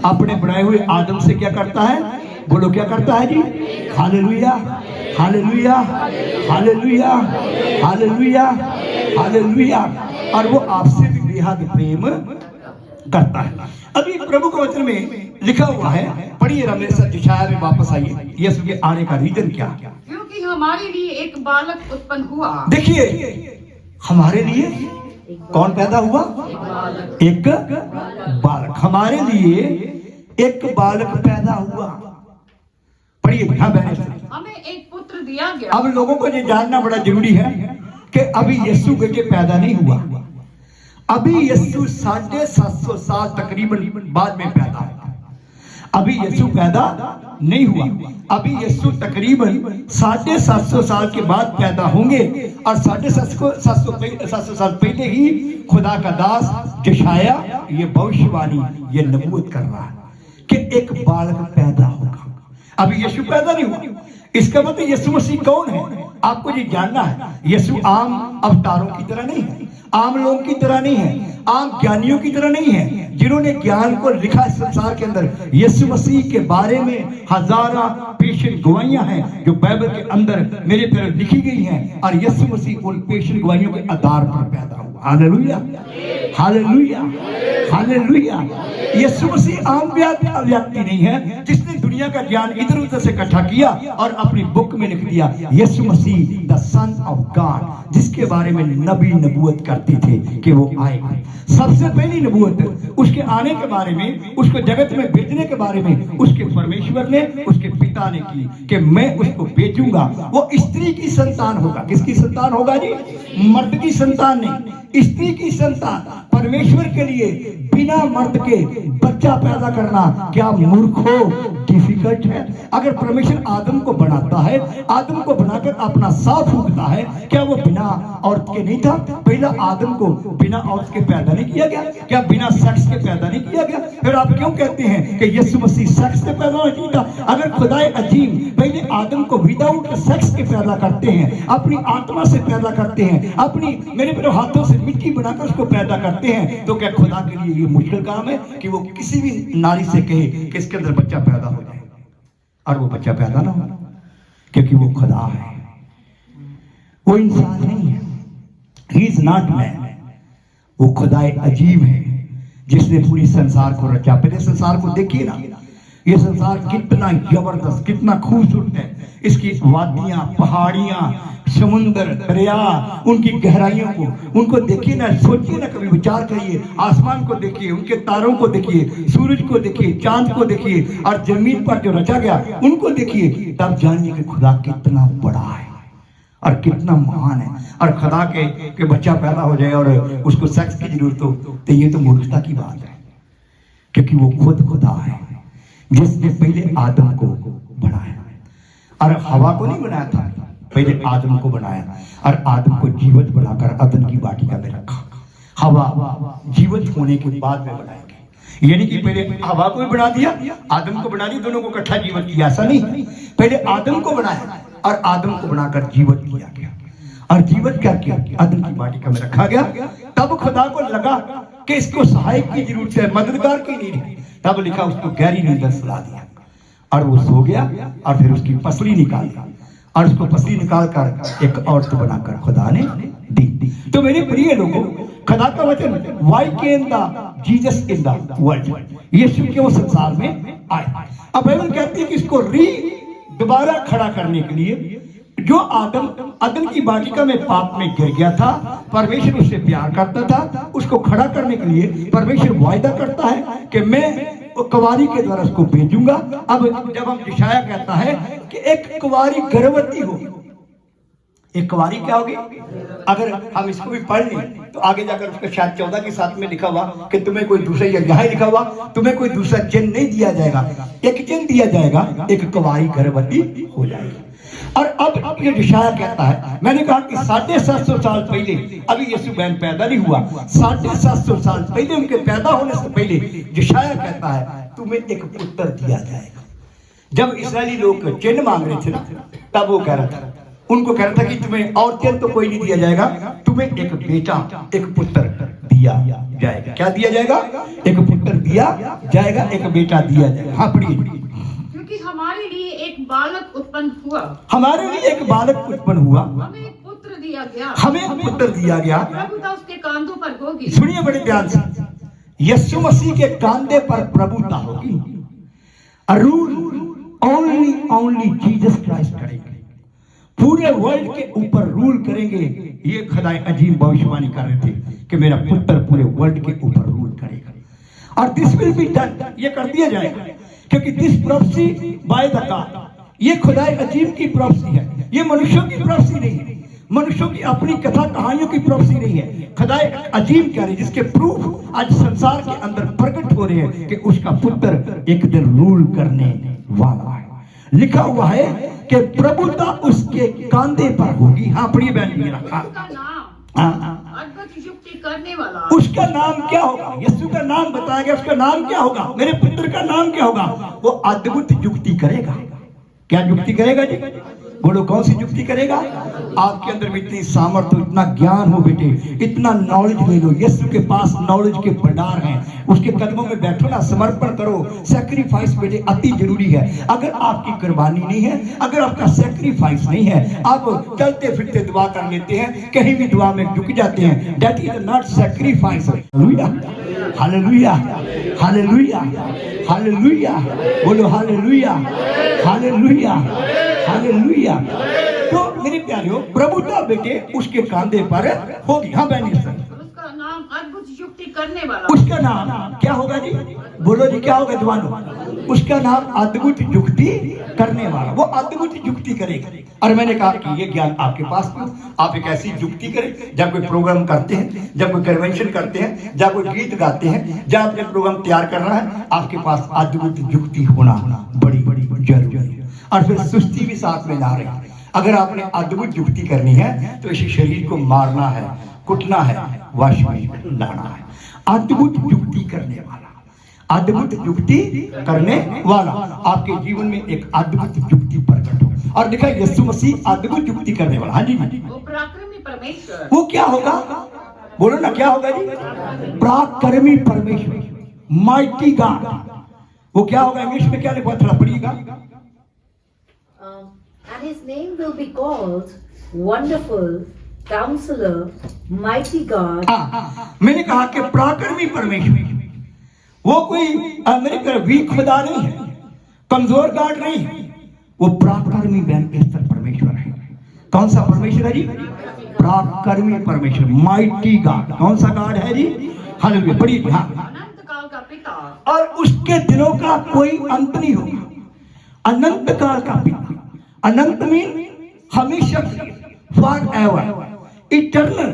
अपने बनाए हुए आदम से। क्या करता है? बोलो, क्या करता है जी? Hallelujah, hallelujah, hallelujah, hallelujah, hallelujah. और वो आपसे भी बेहद प्रेम करता है। अभी प्रभु के वचन में लिखा हुआ है, पढ़िए रमेश, यशायाह में वापस आइए। यीशु के आने का रीजन क्या? क्योंकि हमारे लिए एक बालक उत्पन्न हुआ। देखिए, हमारे लिए कौन पैदा हुआ? एक बालक। हमारे लिए एक बालक पैदा हुआ। पढ़िए, हाँ बहन। हमें एक पुत्र दिया गया। अब लोगों को ये जानना बड़ा जरूरी है कि अभी यीशु के पैदा नहीं हुआ। अभी यीशु 750 साल तकरीबन बाद में पैदा हुआ। अभी यीशु पैदा नहीं हुआ। अभी यीशु तकरीबन 750 साल के बाद पैदा होंगे। और 750 साल पहले ही खुदा का दास यशायाह ये भविष्यवाणी, ये नबूवत कर रहा है कि एक बालक पैदा होगा। अभी यीशु पैदा नहीं हुआ। इसका मतलब यीशु मसीह कौन है, आपको ये जानना है। यीशु आम अवतारों की तरह नहीं है, आम लोगों की तरह नहीं है, आम ज्ञानियों की तरह नहीं है जिन्होंने ज्ञान को लिखा इस संसार के अंदर। यीशु मसीह के बारे में हजारों पेशेंट गवाहियां हैं जो बाइबल के अंदर मेरे पर लिखी गई हैं, और यीशु मसीह उन पेशेंट गवाहियों के आधार पर पैदा हुआ। Hallelujah, hallelujah, hallelujah. यीशु मसीह आम व्यक्ति नहीं है जिसने दुनिया का ज्ञान इधर उधर से इकट्ठा किया और अपनी बुक में लिख दिया। यीशु मसीह द सन ऑफ गॉड, जिसके बारे में नबी नबूवत करते थे कि वो आएगा। सबसे पहली नबूवत उसके आने के बारे में, उसको जगत में भेजने के बारे में उसके परमेश्वर ने, उसके पिता ने की कि मैं उसको भेजूंगा। वो स्त्री की संतान होगा। किसकी संतान होगा जी? मर्द की संतान नहीं, स्त्री की संतान। परमेश्वर के लिए बिना मर्द के बच्चा पैदा करना क्या मूर्खो डिफिकल्ट है? अगर परमेश्वर आदम को बनाता है, आदम को बनाकर अपना साफ फूंकता है, क्या वो बिना औरत के नहीं था? पहला आदम को बिना औरत के पैदा नहीं किया गया? क्या बिना सेक्स के पैदा नहीं किया गया? फिर आप क्यों कहते हैं कि यीशु मसीह सेक्स से पैदा नहीं था? अगर खुदाए अजीम पहले आदम को विदाउट सेक्स के पैदा करते हैं, अपनी आत्मा से पैदा करते हैं, अपनी मेरे हाथों से मिट्टी बनाकर उसको पैदा करते हैं, तो क्या खुदा के लिए ये मुश्किल काम है कि वो किसी भी नारी से कहे कि इसके अंदर बच्चा पैदा हो जाए और वो बच्चा पैदा ना हो? क्योंकि वो खुदा है, वो इंसान नहीं है। He is not man. वो खुदाए अजीब है जिसने पूरी संसार को रचा। पहले संसार को देखिए ना, ये संसार कितना जबरदस्त, कितना खूबसूरत है। इसकी वादियां, पहाड़ियां, समुद्र, दरिया, उनकी गहराइयों को, उनको देखिए ना, सोचिए ना, कभी विचार करिए। आसमान को देखिए, उनके तारों को देखिए, सूरज को देखिए, चांद को देखिए, और जमीन पर जो रचा गया उनको देखिए, तब जानिए कि खुदा कितना बड़ा है और कितना महान है। और खुदा के बच्चा पैदा हो जाए और उसको सेक्स की जरूरत हो, तो ये तो मूर्खता की बात है, क्योंकि वो खुद खुदा है। जिसने पहले आदम को बनाया और हवा को नहीं बनाया था, पहले आदम को बनाया और आदम को जीवित बनाकर अदन की वाटिका में रखा। हवा जीवित होने के बाद में बनाएंगे, यानी कि पहले हवा को भी बना दिया, आदम को बना दिया, दोनों को इकट्ठा जीवित किया। ऐसा नहीं, पहले आदम को बनाया और आदम को बनाकर जीवित किया गया और जीवित करके अदन की वाटिका में रखा गया। तब खुदा को लगा कि इसको सहायक की जरूरत है, मददगार की नहीं है। तब लिखा उसको गहरी नींद में सुला दिया और वो सो गया और फिर उसकी पसली निकाली और उसको पसली निकाल कर एक औरत बनाकर खुदा ने दी। तो मेरे प्रिय लोगों, खुदा का वचन why came the Jesus in the world, यीशु के वो संसार में आए। अब बाइबल कहती है कि इसको दोबारा खड़ा करने के लिए, जो आदम अदन की वाटिका में पाप में गिर गया था, परमेश्वर उससे प्यार करता था, उसको खड़ा करने के लिए परमेश्वर वायदा करता है कि मैं कुंवारी के द्वारा उसको भेजूंगा। अब जब हम यशायाह कहता है कि एक कुंवारी गर्भवती हो, एक कुंवारी क्या होगी? अगर हम इसको भी पढ़ लें तो आगे जाकर उसके शायद 14 के साथ में लिखा हुआ कि तुम्हें कोई दूसरा, यहाँ लिखा हुआ तुम्हें कोई दूसरा जन नहीं दिया जाएगा, एक जन दिया जाएगा, एक कुंवारी गर्भवती हो जाएगी। और अब ये यशायाह कहता है, मैंने कहा कि 750 साल पहले, अभी यीशु बहन पैदा नहीं हुआ, 750 साल पहले उनके पैदा होने से पहले यशायाह कहता है तुम्हें एक पुत्र दिया जाएगा। जब इस्राएली लोग चिन्ह मांग रहे थे ना, तब वो कह रहा था, उनको कह रहा था कि तुम्हें और चिन्ह तो कोई नहीं दिया जाएगा, तुम्हें एक बेटा, एक पुत्र दिया जाएगा। क्या दिया जाएगा? एक पुत्र दिया जाएगा, एक बेटा दिया जाएगा। हाँ पढ़िए। क्योंकि हमारे लिए एक बालक उत्पन्न हुआ, हमारे लिए एक बालक उत्पन्न हुआ, हमें एक पुत्र दिया गया, हमें एक पुत्र दिया गया। प्रभुता उसके कांधों पर होगी। सुनिए बड़े ध्यान से, यीशु मसीह के कांधे पर प्रभुता होगी। रूल ओनली जीसस क्राइस्ट करेंगे, पूरे वर्ल्ड के ऊपर रूल करेंगे। ये खुदाए अजीब भविष्यवाणी कर रहे थे कि मेरा पुत्र पूरे वर्ल्ड के ऊपर रूल करेगा और दिस विल बी डन, ये कर दिया जाएगा। क्योंकि this prophecy by the God, ये खुदाए अजीब की प्रोफेसी है, ये मनुष्यों की प्रोफेसी नहीं है, मनुष्यों की अपनी कथा कहानियों की प्रोफेसी नहीं है। खुदाए अजीब कह रहे, जिसके प्रूफ आज संसार के अंदर प्रकट हो रहे हैं कि उसका पुत्र एक दिन रूल करने वाला है। लिखा हुआ है कि प्रभुता उसके कांधे पर होगी। हाँ पढ़िए बहन जी, उसका नाम अद्भुत युक्ति करने वाला। उसका नाम क्या होगा? यीशु का नाम बताया गया, उसका नाम क्या होगा? मेरे पुत्र का नाम क्या होगा? वो अद्भुत युक्ति करेगा। क्या युक्ति करेगा जी? बोलो कौन सी युक्ति करेगा? आपके अंदर भी इतनी सामर्थ्य, इतना ज्ञान हो बेटे, इतना नॉलेज ले लो। यीशु के पास नॉलेज के भंडार हैं, उसके कदमों में बैठो ना, समर्पण करो। सैक्रिफाइस बेटे अति जरूरी है। अगर आपकी कुर्बानी नहीं है, अगर आपका सैक्रिफाइस नहीं है, आप चलते फिरते दुआ कर लेते हैं, कहीं भी दुआ में झुक जाते हैं, that is not sacrifice. Hallelujah, hallelujah, hallelujah, hallelujah, बोलो हालेलुया, हालेलुया, हालेलुया। तो मेरे प्यारे प्रभुता बेटे उसके कांधे पर होगी। हाँ बहनी सर, उसका नाम अद्भुत युक्ति करने वाला। उसका नाम क्या होगा जी? बोलो जी क्या होगा जवानों? उसका नाम अद्भुत युक्ति करने वाला। वो अद्भुत युक्ति करेगा। और मैंने कहा कि ये ज्ञान आपके पास क्यों? आप एक ऐसी युक्ति करें, जब कोई प्रोग्राम करते हैं, जब कोई कन्वेंशन करते हैं, जब कोई गीत गाते हैं, जब आपने प्रोग्राम तैयार करना है, आपके पास अद्भुत युक्ति होना बड़ी बड़ी जरूरी है। और फिर सुस्ती भी साथ में ना रहे। अगर आपने अद्भुत युक्ति करनी है तो इसी शरीर को मारना है, कुटना है, वश में लाना है। अद्भुत युक्ति करने वाला, अद्भुत युक्ति करने वाला आपके जीवन में एक अद्भुत युक्ति प्रकट हो। और देखा यीशु मसीह अद्भुत युक्ति करने वाला। हाँ जी, वो पराक्रमी परमेश्वर। वो क्या होगा? बोलो ना क्या होगा जी? पराक्रमी परमेश्वर, माइटी गॉड। वो क्या होगा? इंग्लिश में क्या लिखा? थोड़ा पढ़िएगा। And his name will be called Wonderful Counselor, Mighty God. मैंने कहा कि पराक्रमी परमेश्वर, वो कोई मेरे वीक खुदा नहीं है, कमजोर गॉड नहीं है, वो पराक्रमी बेहतर परमेश्वर है। कौन सा परमेश्वर है जी? पराक्रमी परमेश्वर, माइटी गॉड। कौन सा गॉड है जी? हालेलुया, पढ़िए। हाँ, अनंत काल का पिता, और उसके दिनों का कोई अंत नहीं होगा। अनंत काल का पिता, अनंत मीन हमेशा, फॉर एवर, इटर्नल,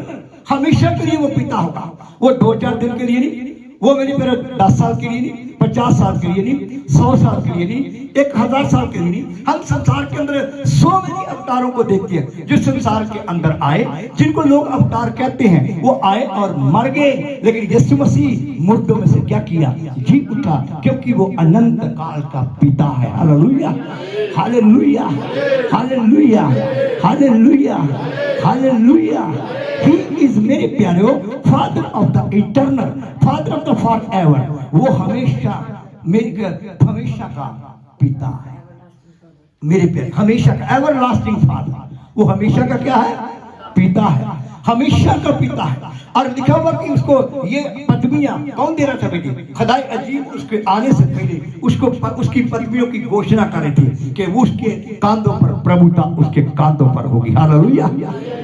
हमेशा के लिए वो पिता होगा। वो 2-4 दिन के लिए नहीं, वो मेरे मेरे 10 साल के लिए नहीं, 50 साल के लिए नहीं, 100 साल के लिए नहीं, 1000 साल के लिए नहीं। हम संसार के अंदर 100 अवतारों को देखते हैं जो संसार के अंदर आए, जिनको लोग अवतार कहते हैं। वो आए और मर गए, लेकिन यीशु मसीह मुर्दों में से क्या किया? जी उठा, क्योंकि वो अनंत काल का पिता है। Hallelujah, hallelujah, hallelujah, hallelujah, hallelujah. He is मेरे प्यारे father of the eternal, father of the forever. वो हमेशा हमेशा का पिता है मेरे प्यारे, हमेशा का एवर लास्टिंग फादर। वो हमेशा का क्या है? पिता है, हमेशा का पिता है। और लिखा हुआ कि उसको ये पदवियां कौन दे रहा था बेटी? खुदाई अजीब उसके आने से पहले उसको उसकी पदवियों की घोषणा कर रहे थे कि वो उसके कांधों पर प्रभुता उसके कांधों पर होगी। हालेलुया,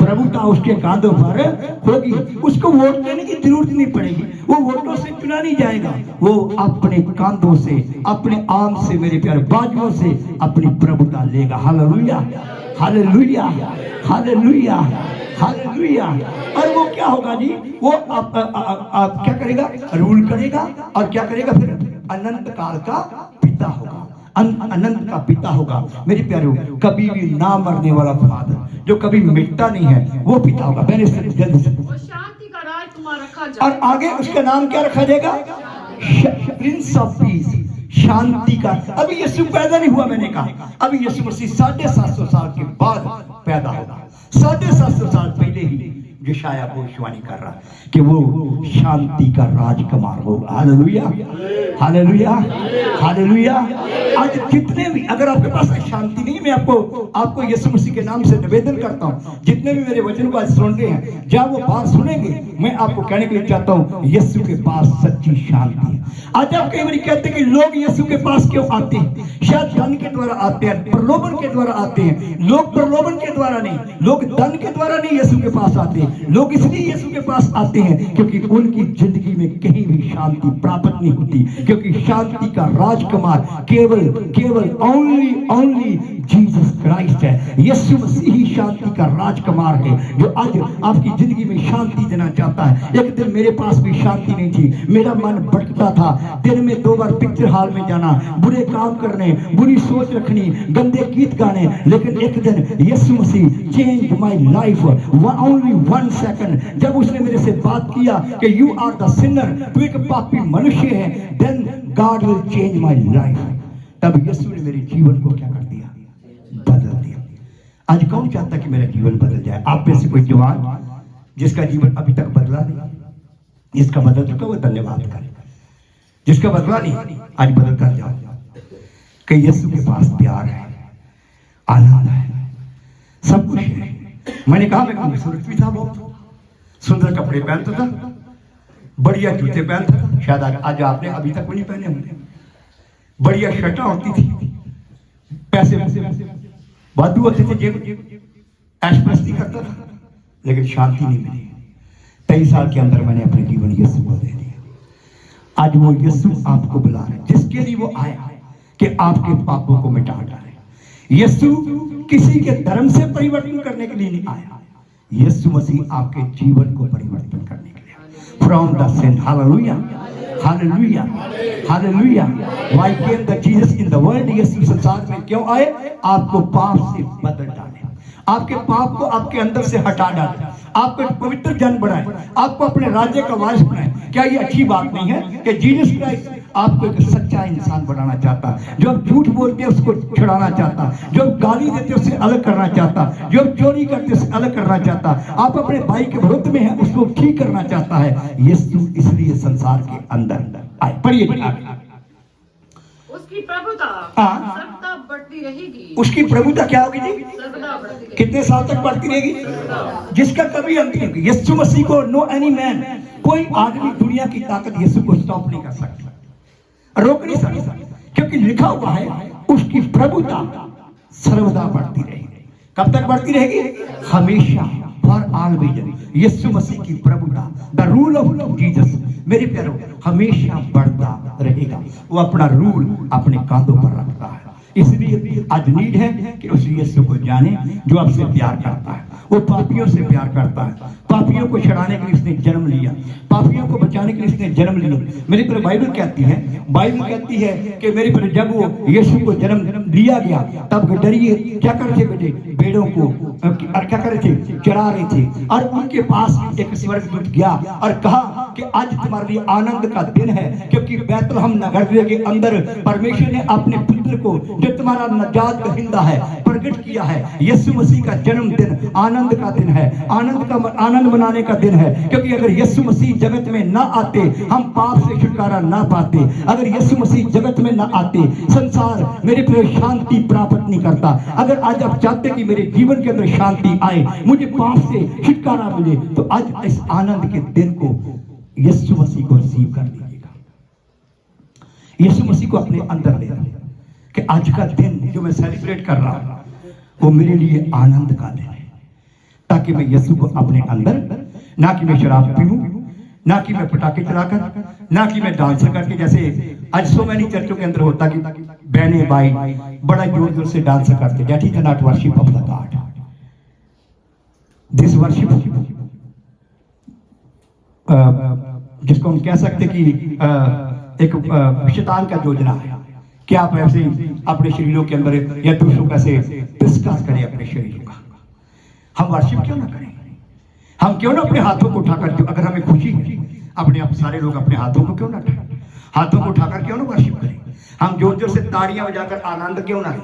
प्रभुता उसके कांधों पर होगी। उसको वोट देने की जरूरत नहीं पड़ेगी, वो वोटों से चुना नहीं जाएगा। वो अपने कांधों से, अपने आर्म से, मेरे प्यारे बाजुओं से अपनी प्रभुता लेगा। Hallelujah, hallelujah, hallelujah, hallelujah. और वो क्या होगा जी? वो आप क्या करेगा? रूल करेगा। और क्या करेगा फिर? अनंत काल का पिता होगा, अनंत का पिता होगा। मेरे प्यारे, कभी भी ना मरने वाला फादर जो कभी मिटता नहीं है, वो पिता होगा। मैंने जल्द से और शांति का राजकुमार रखा जाए। और आगे उसका नाम क्या रखा जाएगा? प्रिंस ऑफ पीस, शांति का। अभी यीशु पैदा नहीं हुआ, मैंने कहा अभी यीशु मसीह 750 साल के बाद पैदा होगा। 750 साल पहले ही यशायाह भविष्यवाणी कर रहा है कि वो शांति का राजकुमार होगा। Hallelujah, hallelujah, hallelujah. आज जितने भी, अगर आपके पास शांति नहीं, मैं आपको यीशु मसीह के नाम से निवेदन करता हूँ, जितने भी मेरे वचन को आज सुन रहे हैं, जब वो बात सुनेंगे, मैं आपको कहने के लिए चाहता हूँ यीशु के पास सच्ची शांति है। आज आप कई बार कहते हैं कि लोग यीशु के पास क्यों आते हैं? शायद धन के द्वारा आते हैं, प्रलोभन के द्वारा आते हैं। लोग प्रलोभन के द्वारा नहीं, लोग धन के द्वारा नहीं यीशु के पास आते हैं। लोग इसलिए यीशु के पास आते हैं क्योंकि उनकी जिंदगी में कहीं भी शांति प्राप्त नहीं होती, क्योंकि शांति का राजकुमार केवल ओनली जीसस क्राइस्ट है। यीशु मसीह ही शांति का राजकुमार है, जो आज आपकी जिंदगी में शांति देना चाहता है। एक दिन मेरे पास भी शांति नहीं थी, मेरा मन भटकता था। दिन में 2 बार पिक्चर हॉल में जाना, बुरे काम करने, बुरी सोच रखनी, गंदे गीत गाने। लेकिन एक दिन यीशु मसीह change my life, only 1 second. जब उसने मेरे से बात किया कि यू आर द सिनर, तू एक पापी मनुष्य है, then God will change my life. तब यीशु ने मेरे जीवन को क्या कर दिया? बदल दिया। आज कौन चाहता कि मेरा जीवन बदल जाए? आप में से कोई जवान जिसका जीवन अभी तक बदला नहीं, जिसका बदल चुका वो धन्यवाद करे। जिसका बदला नहीं, आज बदल कर जाओ कि यीशु के पास प्यार है, आनंद है, सब कुछ है। मैंने कहा मैं खूबसूरत भी था, बहुत सुंदर कपड़े पहनता था, बढ़िया जूते पहनता था। शायद आज आपने अभी तक वो नहीं पहने होंगे। बढ़िया शर्टें होती थी, पैसे वादू होते थे, जेब ऐशप्रस्ती करता था, लेकिन शांति नहीं मिली। 23 साल के अंदर मैंने अपने जीवन यीशु को दे दिया। आज वो यीशु आपको बुला रहे, जिसके लिए वो आया कि आपके पापों को मिटा डाले। यीशु किसी के धर्म से परिवर्तन करने के लिए नहीं आया, यीशु मसीह आपके जीवन को परिवर्तन करने के लिए। From the sin, hallelujah, hallelujah, hallelujah. Why came the Jesus in the world? यीशु संसार में क्यों आए? आपको पाप से बदल डाले, आपके पाप को आपके अंदर से हटा डाले, आपको पवित्र जन बनाए, आपको अपने राज्य का वारिस बनाए। क्या ये अच्छी बात नहीं है कि जीसस क्राइस्ट आपको एक सच्चा इंसान बनाना चाहता, जो आप झूठ बोलते हैं उसको छुड़ाना चाहता, जो गाली देते उससे अलग करना चाहता, जो चोरी करते उससे अलग करना चाहता, आप अपने भाई के विरुद्ध में है उसको ठीक करना चाहता है। यीशु इसलिए संसार के अंदर आए। पढ़िए, उसकी प्रभुता हाँ। सर्वदा बढ़ती रहेगी। उसकी प्रभुता क्या होगी जी? सर्वदा बढ़ती रहेगी। कितने साल तक बढ़ती रहेगी? जिसका कभी अंत नहीं होगी। यीशु मसीह को नो एनी मैन, कोई आदमी दुनिया की ताकत यीशु को स्टॉप नहीं कर सकती, रोक नहीं सकता, क्योंकि लिखा हुआ है उसकी प्रभुता सर्वदा बढ़ती रहेगी। कब तक बढ़ती रहेगी? हमेशा, फॉर ऑलवेज। यीशु मसीह की प्रभुता, द रूल ऑफ जीसस, मेरे प्यारो, हमेशा बढ़ता रहेगा। वो अपना रूल अपने कांधों पर रखता है। इसलिए आज नीड है कि उस यीशु को जाने जो आपसे प्यार करता है, वो पापियों से प्यार करता है। पापियों को छुड़ाने के लिए इसने जन्म लिया, पापियों को बचाने के लिए इसने जन्म लिया। मेरी पर बाइबल कहती है कि मेरी पर जब वो यीशु को जन्म लिया गया तब डरिए क्या कर थे बेटे, भेड़ों को क्या कर रहे थे, चरा रहे थे। और उनके पास एक स्वर्गदूत गया और कहा कि आज तुम्हारे लिए आनंद का दिन है, क्योंकि बैतलहम नगर के अंदर परमेश्वर ने अपने पुत्र को जो तुम्हारा नजात दहिंदा है प्रकट किया है। यीशु मसीह का जन्मदिन आनंद का दिन है, आनंद मनाने का दिन है, क्योंकि अगर यीशु मसीह जगत में ना आते हम पाप से छुटकारा ना पाते। अगर यीशु मसीह जगत में ना आते संसार मेरे प्रिय शांति प्राप्त नहीं करता। अगर आज आप चाहते कि मेरे जीवन के अंदर शांति आए, मुझे पाप से छुटकारा मिले, तो आज इस आनंद के दिन को यीशु मसीह को रिसीव कर लीजिएगा। यीशु मसीह को अपने अंदर ले रहा कि आज का दिन जो मैं सेलिब्रेट कर रहा हूं वो मेरे लिए आनंद का दिन है, ताकि मैं यीशु को अपने अंदर, ना कि मैं शराब पीऊं, ना कि मैं पटाखे चलाकर, ना कि मैं डांस करके, जैसे आज सो मैनी चर्चों के अंदर होता कि बहने भाई बड़ा जोर जोर से डांस करते। That is not worship of the God. This worship जिसको हम कह सकते कि एक शैतान का योजना है कि आप ऐसे अपने शरीरों के अंदर या दूसरों का ऐसे डिस्कस करें अपने शरीरों का। हम वर्शिप क्यों ना करें? हम क्यों ना अपने हाथों को उठाकर, अगर हमें खुशी है अपने आप सारे लोग अपने हाथों को क्यों ना उठाएं, हाथों को उठाकर क्यों ना वर्शिप करें? हम जोर जोर से ताड़ियां बजाकर आनंद क्यों ना लें?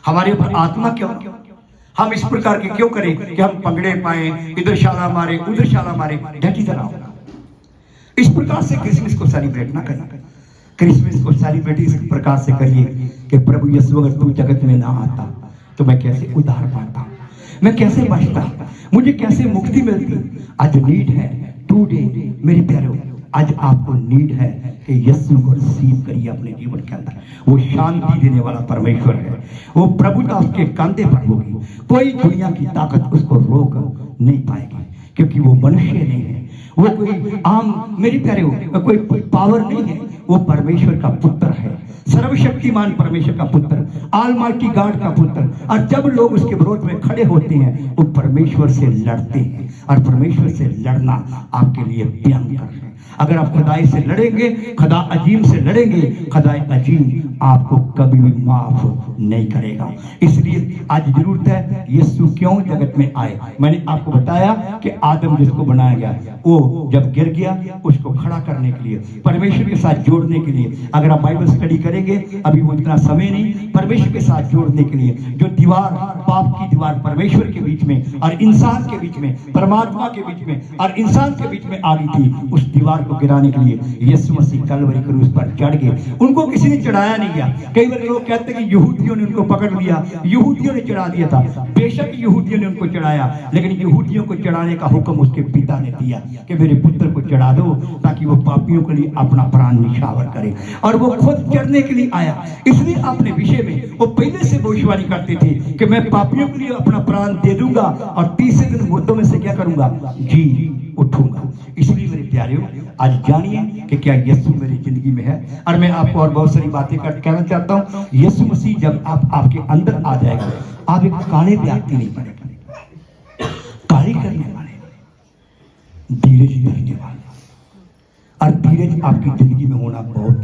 हमारे ऊपर आत्मा क्यों हम इस प्रकार के क्यों करें कि हम पंगड़े पाए, इधर शाला मारे उधर शाला मारे? ढकी तरह इस प्रकार से क्रिसमस को सेलिब्रेट ना करें। क्रिसमस को सेलिब्रेट इस प्रकार से करिए कि प्रभु यीशु अगर तू जगत में ना आता तो मैं कैसे उद्धार पाता, मैं कैसे बचता, मुझे कैसे मुक्ति मिलती। आज नीड है टुडे मेरे प्यारे, आज आपको नीड है कि यीशु को रिसीव करिए अपने जीवन के अंदर। वो शांति देने वाला परमेश्वर है, वो प्रभुता उसके कंधे पर होगी, कोई दुनिया की ताकत उसको रोक नहीं पाएगी, क्योंकि वो मनुष्य नहीं है, वो कोई आम, मेरी प्यारे हो, कोई पावर नहीं है, वो परमेश्वर का पुत्र है, सर्वशक्तिमान परमेश्वर का पुत्र, ऑलमाइटी गॉड का पुत्र। और जब लोग उसके विरोध में खड़े होते हैं वो परमेश्वर से लड़ते हैं, और परमेश्वर से लड़ना आपके लिए भयंकर है। अगर आप खुदाई से लड़ेंगे, खुदा अजीम से लड़ेंगे, खुदाई अजीम आपको कभी भी माफ नहीं करेगा। इसलिए आज जरूरत है यीशु क्यों जगत में आए। मैंने आपको बताया कि आदम जिसको बनाया गया वो जब गिर गया उसको खड़ा करने के लिए, परमेश्वर के साथ जोड़ने के लिए। अगर आप बाइबल स्टडी करेंगे, अभी वो इतना समय नहीं, परमेश्वर के साथ जोड़ने के लिए जो दीवार, पाप की दीवार परमेश्वर के बीच में और इंसान के बीच में, परमात्मा के बीच में और इंसान के बीच में आ गई थी, उस दीवार को गिराने के लिए यीशु मसीह कलवरी क्रूस पर चढ़ गए। उनको किसी ने चढ़ाया नहीं गया। कई बार लोग कहते हैं कि यहूदियों ने उनको पकड़ लिया, यहूदियों ने चढ़ा दिया था। बेशक यहूदियों ने उनको चढ़ाया, लेकिन यहूदियों को चढ़ाने का हुक्म उसके पिता ने दिया कि मेरे पुत्र को चढ़ा दो ताकि वो पापियों के लिए अपना प्राण निछावर करे। और वो खुद चढ़ने के लिए आया। इसलिए अपने विषय में वो पहले से भविष्यवाणी करते थे कि मैं पापियों के लिए अपना प्राण दे दूंगा और तीसरे दिन मुर्दों में से क्या करूंगा, जी उठूंगा। इसलिए मेरे प्यारे आज जानिए कि क्या यीशु मेरी जिंदगी में है। और मैं आपको और बहुत सारी बातें कहना चाहता हूँ। यीशु मसीह जब आपके अंदर आ जाएगा, आप एक काले व्यक्ति नहीं बनेगा, काली करने वाले, धीरज धरने वाले। और धीरज आपकी जिंदगी में होना बहुत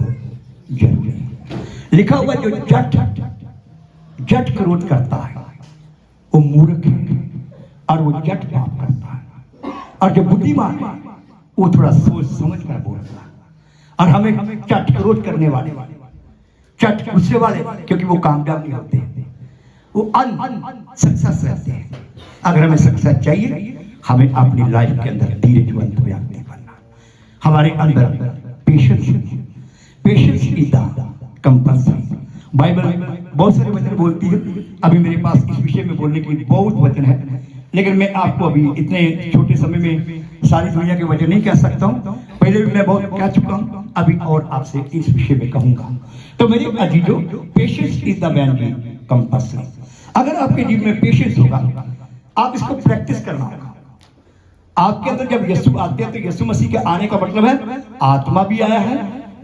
जरूरी है। लिखा हुआ जो जट क्रोध करता है वो मूर्ख है और वो जट पाप करता है। और जो बुद्धिमान है वो थोड़ा सोच समझ कर बोलता है। और हमें चट क्रोध करने वाले, चट गुस्से वाले, क्योंकि वो कामयाब नहीं होते, वो सक्सेस रहते हैं। अगर हमें सक्सेस चाहिए, हमें अपनी लाइफ के अंदर धीरजवंत व्यक्ति बनना। हमारे अंदर patience is the compulsory. Bible बहुत सारे वचन बोलती है। अभी मेरे पास इस विषय में बोलने के लिए बहुत वचन है, लेकिन मैं आपको अभी इतने छोटे समय में सारी दुनिया के वचन नहीं कह सकता हूँ। पहले भी मैं बहुत कह चुका हूँ, अभी और आपसे इस विषय में कहूंगा। तो मेरे अजीजों, पेशेंस इज द मैन की कंपल्सरी। अगर आपके जीवन में पेशेंस होगा, आप इसको प्रैक्टिस करना होगा। आपके अंदर जब यीशु आते हैं तो यीशु मसीह के आने का मतलब है आत्मा भी आया है,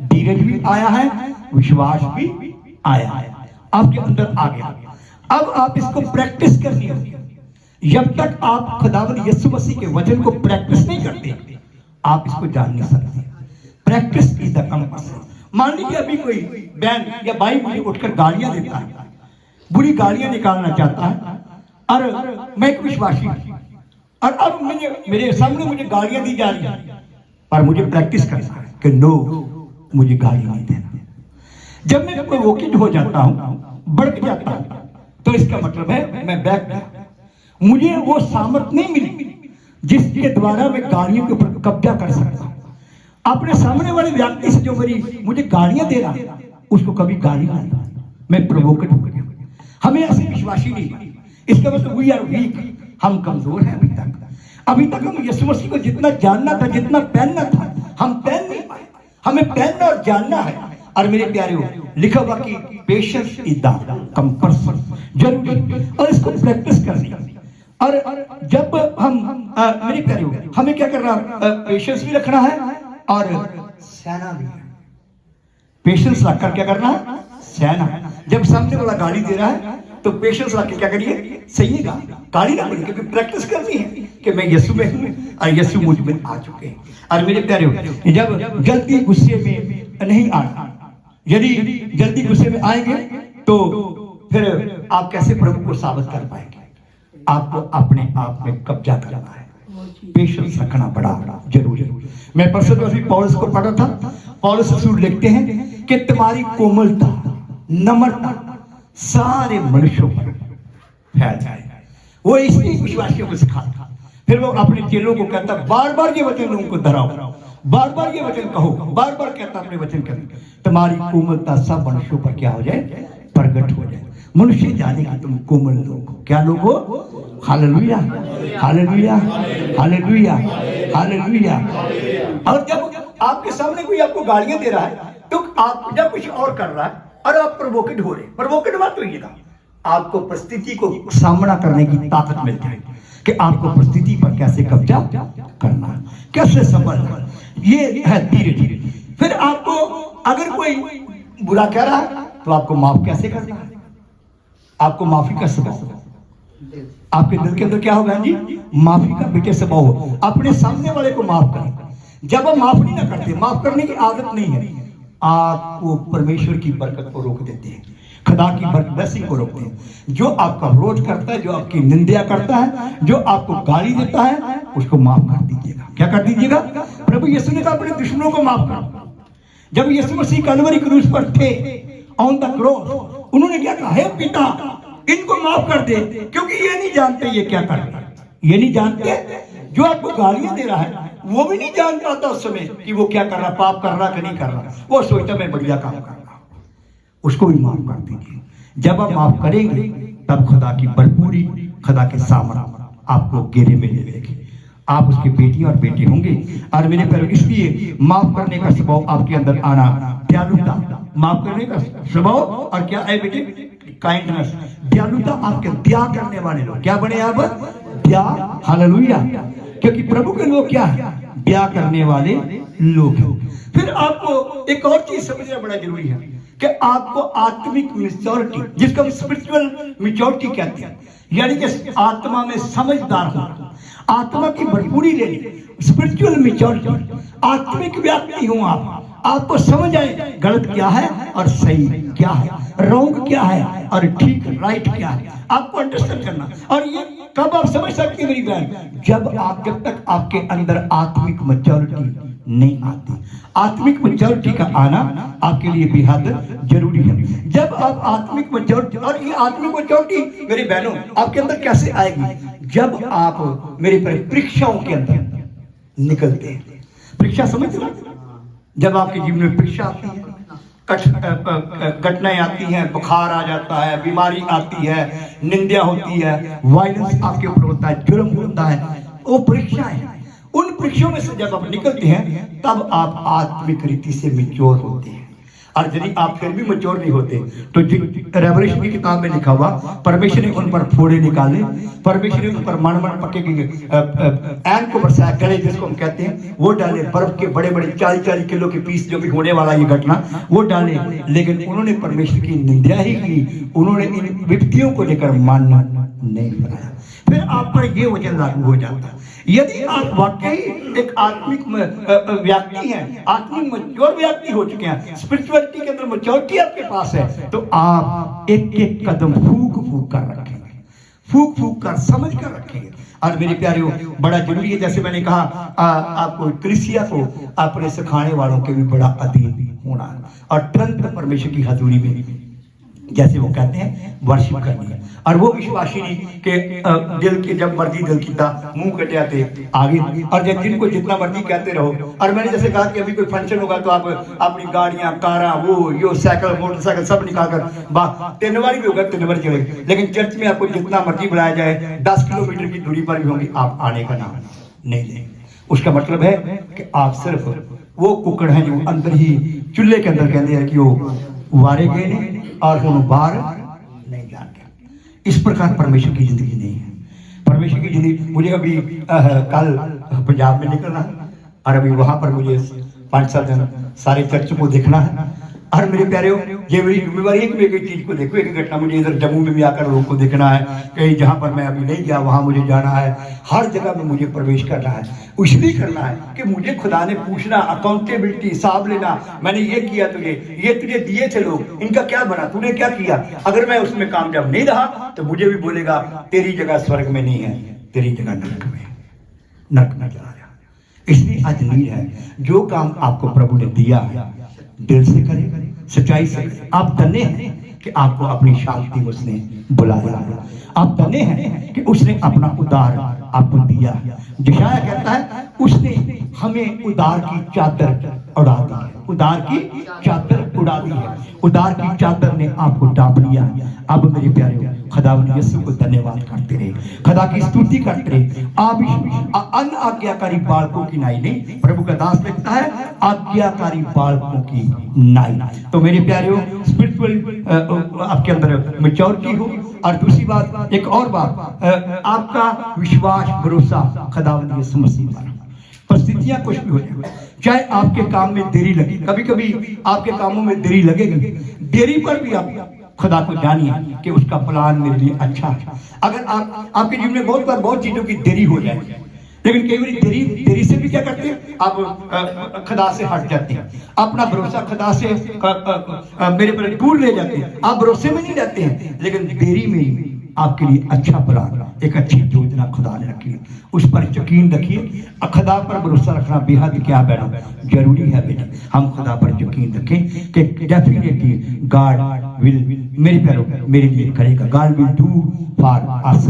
धीरज भी आया है, विश्वास भी आया है। आपके अंदर आ गया। अब आप इसको प्रैक्टिस करनी होगी। जब तक आप खुदावंद यीशु मसीह के वचन को प्रैक्टिस नहीं करते, आप इसको जान नहीं सकते। Practice is the compass. मान लीजिए अभी कोई बहन या भाई मुझे उठकर गालियां देता है, बुरी गालियां निकालना चाहता है, और मैं एक विश्वासी हूं, और अब मेरे सामने मुझे गालियां दी जा रही है, पर मुझे प्रैक्टिस करना है कि नो, मुझे गाली नहीं देना। जब मैं प्रोवोकेड हो जाता हूं, भड़क जाता हूं, तो इसका मतलब है मैं बैक गया। मुझे वो सामर्थ्य नहीं मिली जिसके द्वारा मैं गालियों के ऊपर कब्जा कर सकता हूं। अपने सामने वाले व्यक्ति से जो मुझे गालियां दे रहा है, उसको कभी गाली नहीं दूं। मैं प्रोवोकेड हो गया। हमें ऐसे विश्वासी नहीं। इसका मतलब वी आर वीक, हम कमजोर हैं। अभी तक हम यीशु मसीह को जितना जानना था, जितना पहनना था, हम पहन नहीं पाए। हमें पहनना और जानना है। और मेरे प्यारे, लिखा हुआ कि पेशेंस इज द कंपल्सन, जरूरी, और इसको प्रैक्टिस करनी है। और जब हम मेरे प्यारे, हमें क्या करना, पेशेंस भी रखना है और सहना भी है। पेशेंस रखकर क्या करना है, सहना। जब सामने वाला गाली दे रहा है तो पेशेंस रख के क्या करिए, सहिएगा, गाली ना पड़ी, क्योंकि प्रैक्टिस करनी है कि मैं यीशु में हूं और यीशु मुझ में आ चुके हैं। और मेरे प्यारे, जब जल्दी गुस्से में नहीं आना। यदि जल्दी गुस्से में आएंगे तो फिर आप कैसे प्रभु को साबित कर पाएंगे? आपको अपने आप में कब्जा करना है। पेशेंस रखना बड़ा जरूरी है। मैं परसों अभी पौलुस को पढ़ा था। पौलुस रसूल लिखते हैं कि तुम्हारी कोमलता, नम्रता सारे मनुष्यों पर फैल जाए। वो इसलिए विश्वासियों को सिखाता। फिर वो अपने चेलों को कहता, बार बार ये वचन लोगों को दोहराओ, बार बार ये वचन कहो, बार बार कहता अपने वचन कहता, तुम्हारी कोमलता सब मनुष्यों पर क्या हो जाए, प्रकट हो जाए। मनुष्य जाने कि तुम कोमल लोग हो। क्या लोग हो? Hallelujah, hallelujah, hallelujah, hallelujah. और जब आपके सामने कोई आपको गालियां दे रहा है, तो आप जब कुछ और कर रहा है और आप प्रोवोकेड हो रहे, प्रोवोकेड मत होइएगा। आपको परिस्थिति को सामना करने की ताकत मिल जाएगी कि आपको परिस्थिति पर कैसे कब्जा करना है, कैसे संभलना। ये है धीरे धीरे। फिर आपको अगर कोई बुरा कह रहा है तो आपको माफ कैसे करना है, आपको माफी का स्वभाव। आपके दिल के अंदर क्या होगा जी? माफी का बेटे स्वभाव हो। अपने सामने वाले को माफ करें। जब हम माफ नहीं ना करते, माफ करने की आदत नहीं है, आपको परमेश्वर की बरकत को रोक देते हैं, खुदा की ब्लेसिंग को रोकते हैं। जो आपका विरोध करता है, जो आपकी निंदा करता है, जो आपको गाली देता है, उसको माफ कर दीजिएगा। क्या कर दीजिएगा? प्रभु यीशु ने कहा अपने दुश्मनों को माफ करो। जब यीशु मसीह कलवरी क्रूस पर थे, ऑन द क्रॉस, उन्होंने क्या कहा? हे पिता, इनको माफ कर दे, क्योंकि ये नहीं जानते ये क्या कर रहे हैं। ये नहीं जानते। जो आपको गालियां दे रहा है वो भी नहीं जान पाता उस समय कि वो क्या कर रहा, पाप कर रहा कि नहीं कर रहा। वो सोचता मैं बढ़िया काम कर रहा हूं। उसको भी माफ कर दीजिए। जब आप माफ करेंगे तब खुदा की भरपूरी, खुदा के सामने आपको घेरे में लेंगे। आप उसके बेटी और बेटे होंगे। और मेरे प्यारे, इसलिए माफ करने का स्वभाव आपके अंदर आना, दयालुता, माफ करने का स्वभाव, और क्या है बेटे? काइंडनेस, दयालुता। आपके दया करने वाले लोग क्या बने? आप दया। हालेलुया। क्योंकि प्रभु के लोग क्या है? दया करने वाले लोग हैं। फिर आपको एक और चीज समझना बड़ा जरूरी है कि आपको आत्मिक मैच्योरिटी, जिसको हम स्पिरिचुअल मैच्योरिटी कहते हैं, यानी कि आत्मा में समझदार होना, आत्मा की भरपूरी लेनी, स्पिरिचुअल मैच्योरिटी। आत्मिक व्यक्ति हूं आपको समझ आए गलत क्या है और सही क्या है, रॉन्ग क्या है और ठीक राइट क्या है, आपको अंडरस्टैंड करना। और ये कब आप समझ सकते हैं मेरी बहन? जब तक आपके अंदर आत्मिक मैच्योरिटी नहीं आती। आत्मिक मैच्योरिटी का आना आपके लिए बेहद जरूरी है। जब आप आत्मिक मैच्योरिटी, और ये आत्मिक मैच्योरिटी मेरी बहनों आपके अंदर कैसे आएगी? जब आप मेरे परीक्षाओं के अंदर निकलते हैं। परीक्षा समझते हो? जब आपके जीवन में परीक्षा आती है, घटनाएं आती हैं, बुखार आ जाता है, बीमारी आती है, निंदा होती है, वायलेंस आपके ऊपर होता है, जुर्म होता है, वो परीक्षाएं हैं। उन परीक्षाओं में से जब आप निकलते हैं तब आप आत्मिक रीति से मैच्योर होते हैं। और यदि आप फिर भी मैच्योर नहीं होते तो रेवल्यूशन की किताब में लिखा हुआ परमेश्वर ने उन पर फोड़े निकाले, परमेश्वर ने उन पर मन मन पक्के ऐन को बरसाया, गले जिसको हम कहते हैं वो डाले, बर्फ के बड़े बड़े 40-40 किलो के पीस जो भी होने वाला ये घटना वो डाले, लेकिन उन्होंने परमेश्वर की निंदा ही की, उन्होंने इन विपत्तियों को लेकर मानना नहीं बनाया। फिर आप पर ये वचन लागू हो जाता है, यदि आप वाकई एक आत्मिक व्यक्ति हैं, आत्मिक मैच्योर व्यक्ति हो चुके हैं, स्पिरिचुअलिटी के अंदर मैच्योरिटी आपके पास है, तो आप एक एक कदम फूक फूक कर रखेंगे, फूक फूक कर समझ कर रखेंगे। और मेरे प्यारियों, बड़ा जरूरी है, जैसे मैंने कहा आपको कलीसिया को अपने सिखाने वालों के भी बड़ा अधीन होना और तुरंत परमेश्वर की हजूरी में जैसे वो कहते हैं वर्शिप करनी है। और वो विश्वासी नहीं कि दिल की जब मर्जी दिल की था मुंह कटे आते आगे, और जब जिनको जितना मर्जी कहते रहो। और मैंने जैसे कहा कि अभी कोई फंक्शन होगा तो आप अपनी गाड़ियां कारा वो यो साइकिल मोटरसाइकिल सब निकाल कर 3 बार भी होगा 3 बार चलेगा, लेकिन चर्च में आपको जितना मर्जी बुलाया जाए 10 किलोमीटर की दूरी पर भी होंगी, आप आने का नाम नहीं लेंगे। उसका मतलब है कि आप सिर्फ वो कुकड़ हैं जो अंदर ही चूल्हे के अंदर कहते हैं कि वो वारे गए नहीं और हम बाहर नहीं जाते। इस प्रकार परमेश्वर की जिंदगी नहीं है। परमेश्वर की जिंदगी, मुझे अभी कल पंजाब में निकलना है और अभी वहां पर मुझे 5-7 दिन सारे चर्च को देखना है। और मेरे प्यारे, ये मेरी जिम्मेवारी है कि मैं एक चीज को देखूं। एक घटना मुझे इधर जम्मू में भी आकर लोगों को देखना है, कहीं जहां पर मैं अभी नहीं गया वहां मुझे जाना है, हर जगह में मुझे प्रवेश करना है। इसलिए करना है कि मुझे खुदा ने पूछना, अकाउंटेबिलिटी, हिसाब लेना, मैंने ये किया तुझे, ये तुझे दिए थे लोग, इनका क्या बना, तूने क्या किया। अगर मैं उसमें कामयाब नहीं रहा तो मुझे भी बोलेगा तेरी जगह स्वर्ग में नहीं है, तेरी जगह नरक में, नरक में जा रहा। इसलिए आज नीड है, जो काम आपको प्रभु ने दिया है दिल से करें, सच्चाई से करें। आप धन्य हैं कि आपको अपनी शांति में उसने बुलाया है, आप धन्य हैं कि उसने अपना उद्धार आपको दिया। यशायाह कहता है उसने हमें उद्धार की चादर उड़ा दी है, उद्धार की चादर उड़ा दी है, उद्धार की चादर ने आपको ढांप लिया। अब मेरे प्यारे, खुदावंद यीशु को धन्यवाद करते रहे, खुदा की स्तुति करते रहे। आप अन आज्ञाकारी बालकों की नाई नहीं, प्रभु का दास लिखता है आज्ञाकारी बालकों की नाई। तो मेरे प्यारे, स्पिरिचुअल आपके अंदर मैच्योरिटी हो। और दूसरी बात, एक और बात, आपका विश्वास भरोसा खुदावंद यीशु मसीह पर। परिस्थितियां कुछ भी हो जाए, चाहे आपके काम में देरी लगे, कभी कभी आपके कामों में देरी लगेगी, देरी पर भी आप खुदा को जानिए कि उसका प्लान मेरे लिए अच्छा है। अगर आपके जीवन में बहुत चीजों की देरी हो जाए, लेकिन कई बार देरी से भी क्या करते हैं, आप खुदा से हट जाते हैं, अपना भरोसा खुदा से मेरे पर दूर ले जाते हैं। आप भरोसे में नहीं रहते हैं, लेकिन देरी में आपके लिए अच्छा प्लान, एक अच्छी योजना खुदा ने रखी है, उस पर यकीन रखिए। खुदा पर भरोसा रखना बेहद क्या बेटा जरूरी है बेटा। हम खुदा पर यकीन रखें कि डेफिनेटली गॉड विल, मेरे प्यारो, मेरे लिए करेगा। God will do for us,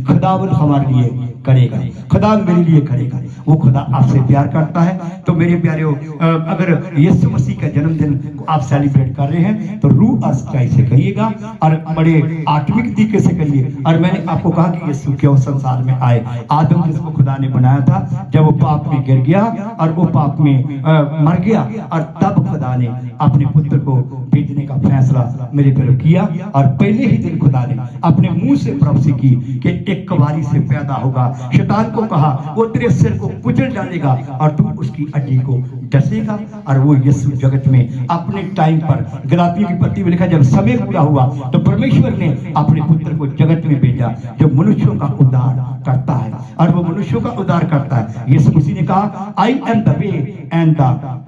खुदावंद हमारे लिए करेगा, खुदा मेरे लिए करेगा। वो खुदा आपसे प्यार करता है। तो मेरे प्यारे, अगर यीशु मसीह का जन्मदिन आप सेलिब्रेट कर रहे हैं तो रूह और सच्चाई से करिएगा और बड़े आत्मिक तरीके से करिए। और मैंने आपको कहा कि यीशु क्यों संसार में आए। आदम जिसको खुदा ने बनाया था, जब वो पाप में गिर गया और वो पाप में मर गया, और तब खुदा ने अपने पुत्र को भेजने का फैसला मेरे पर किया। और पहले ही दिन खुदा ने अपने मुंह से प्रॉफेसी की कि एक कुंवारी से पैदा होगा। शैतान को कहा वो तेरे सिर को कुचल डालेगा और तू उसकी हड्डी को डसेगा। और वो यीशु जगत में अपने टाइम पर, गलातियों की पत्री में लिखा, जब समय पूरा हुआ तो परमेश्वर ने अपने पुत्र को जगत में भेजा जो मनुष्यों का उद्धार करता है। और वो मनुष्यों का उद्धार करता है। यीशु मसीह ने कहा I am the way and the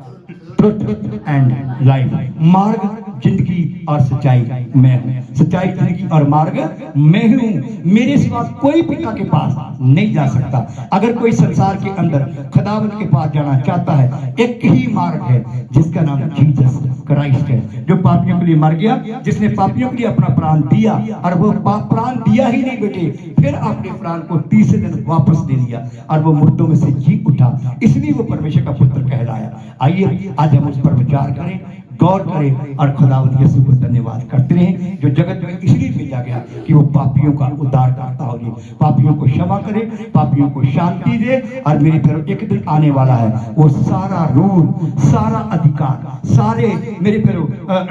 truth and life, मार्ग, जिंदगी और सच्चाई मैं हूँ। सच्चाई, जिंदगी और मार्ग मैं हूँ, मेरे सिवा कोई पिता के पास नहीं जा सकता। अगर कोई संसार के अंदर खुदावंद के पास जाना चाहता है, एक ही मार्ग है जिसका नाम जीसस क्राइस्ट है, जो पापियों के लिए मर गया, जिसने पापियों के लिए अपना प्राण दिया। और वो प्राण दिया ही नहीं बेटे, फिर अपने प्राण को 30 दिन वापस दे दिया और वो मुर्दों में से जी उठा, इसलिए वो परमेश्वर का पुत्र कहलाया। आइए आज हम उस पर विचार करें, गौर करें और खुदावंद यीशु को धन्यवाद करते रहें, जो जगत में इसलिए भेजा गया कि वो पापियों का उद्धार करता हो, पापियों को क्षमा करे, पापियों को शांति दे। और मेरी तरफ एक दिन आने वाला है, वो सारा रूल, सारा अधिकार, सारे मेरे तरफ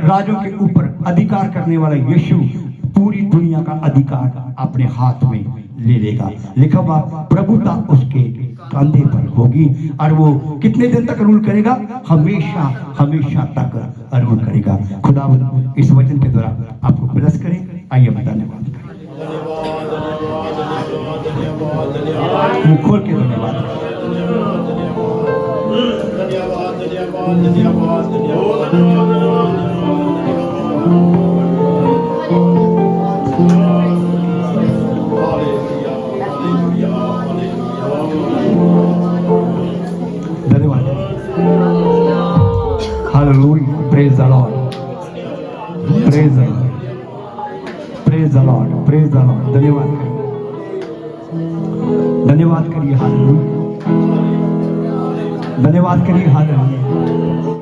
राजों के ऊपर अधिकार करने वाला यीशु पूरी दुनिया का अधिकार अपने हाथ में ले लेगा। लिखा हुआ प्रभुता उसके कंधे पर होगी और वो कितने दिन तक रूल करेगा? हमेशा हमेशा तक रूल करेगा। खुदा इस वचन के द्वारा आपको ब्लेस करे। आइए धन्यवाद मुंह खोल के धन्यवाद। Hallelujah. Praise the Lord. Praise the Lord. Praise the Lord. Praise the Lord. धन्यवाद करिए, धन्यवाद करिए। हालेलुया, धन्यवाद करिए। हालेलुया।